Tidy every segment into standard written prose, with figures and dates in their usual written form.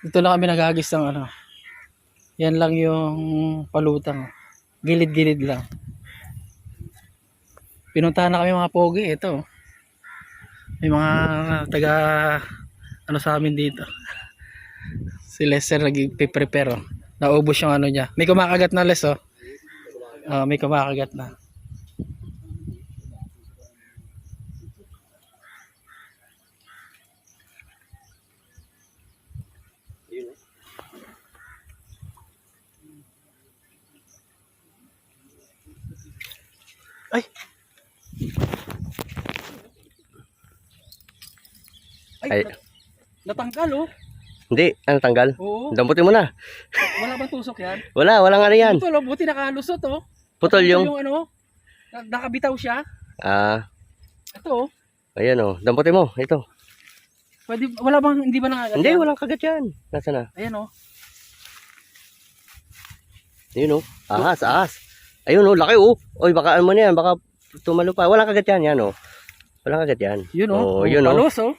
Dito lang kami naghagis ng ano. Yan lang yung palutang. Gilid-gilid lang. Pinuntahan na kami mga pogi. Ito. May mga taga ano sa amin dito. Si Lester nag-prepare. Oh. Naubos yung ano niya. May kumakagat na Les oh. May kumakagat na. Ay. Ay. Natanggal oh. Hindi, ano tanggal? Oo. Damputin mo na. Wala bang tusok yan? Walang ano yan. Putol oh, buti nakalusot oh. Putol yung ano, nakabitaw siya. Ito oh. Ayan oh, damputin mo, ito. Pwede, wala bang, hindi ba nakagat? Hindi, walang kagat yan. Nasaan na? Ayan oh. Ayun oh, ahas. Ayun oh, laki oh. Oy, baka ano yan, baka tumalo pa. Walang kagat yan, yan oh. Walang kagat yan. Yun oh, yun palos oh.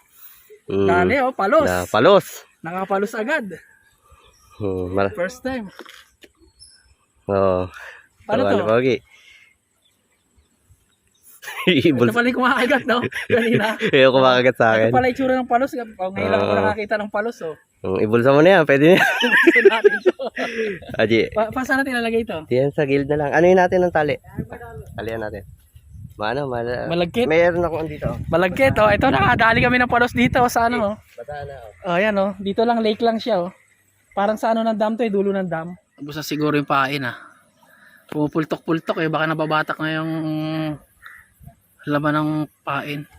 Dali oh, palos. Palos. Nakapalos agad. First time. Paano to? Pogi. Ito pala yung kumakagat no? Kanina. Ayaw kumakagat sa akin. Ito pala yung tsura ng palos. Ngayon lang ako nakakita ng palos oh. Ibulsa mo na yan, pwede na. Gusto natin to. Aji. Saan natin ilalagay ito? Diyan sa gilid na lang. Ano yun natin ng tali? Talian natin. Malagkit. Mayroon ako andito. Malagkit oh. Ito nakadali kami ng palos dito sa ano oh. Bataan na oh. Oh, ayan oh. Dito lang, lake lang siya oh. Parang sa ano ng dam to eh, dulo ng dam. Tapos na siguro yung pain ah. Pumupultok-pultok eh, baka nababatak na yung laman ng pain.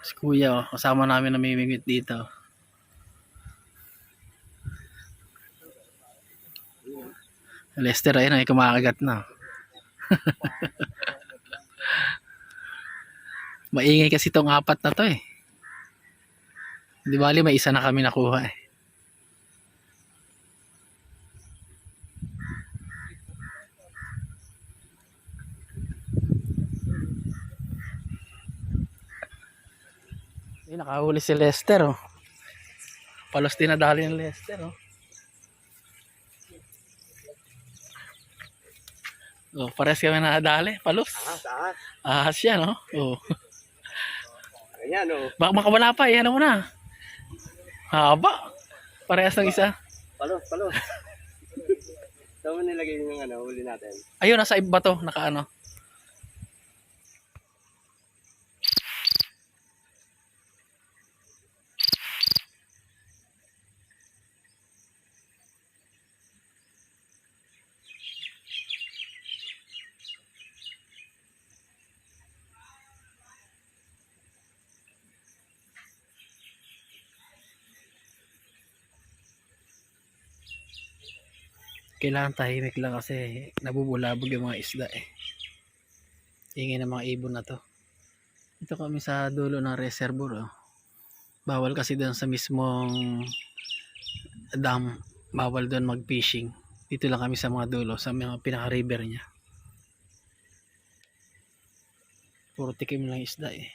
Si kuya oh, kasama namin namimigit dito. Lester ayun ay kumakagat na. Maingay kasi itong apat na to eh. Di bali may isa na kami nakuha eh. Nakahuli si Lester oh. Palos din nadali ng Lester oh. Oh, pares kami nadali, palos. Ahas yan oh. Oh. Ayan oh. Baka makawala pa, yan mo na. Haba. Parehas ng isa. Palos. Saan mo nilagay yung ano, huli natin? Ayun, nasa iba to, nakaano. Kailangan tahimik lang kasi nabubulabog yung mga isda eh. Ingay ng mga ibon na to. Ito kami sa dulo ng reservoir oh. Bawal kasi doon sa mismong dam. Bawal doon mag fishing. Dito lang kami sa mga dulo, sa mga pinaka river nya. Puro tikim lang isda eh.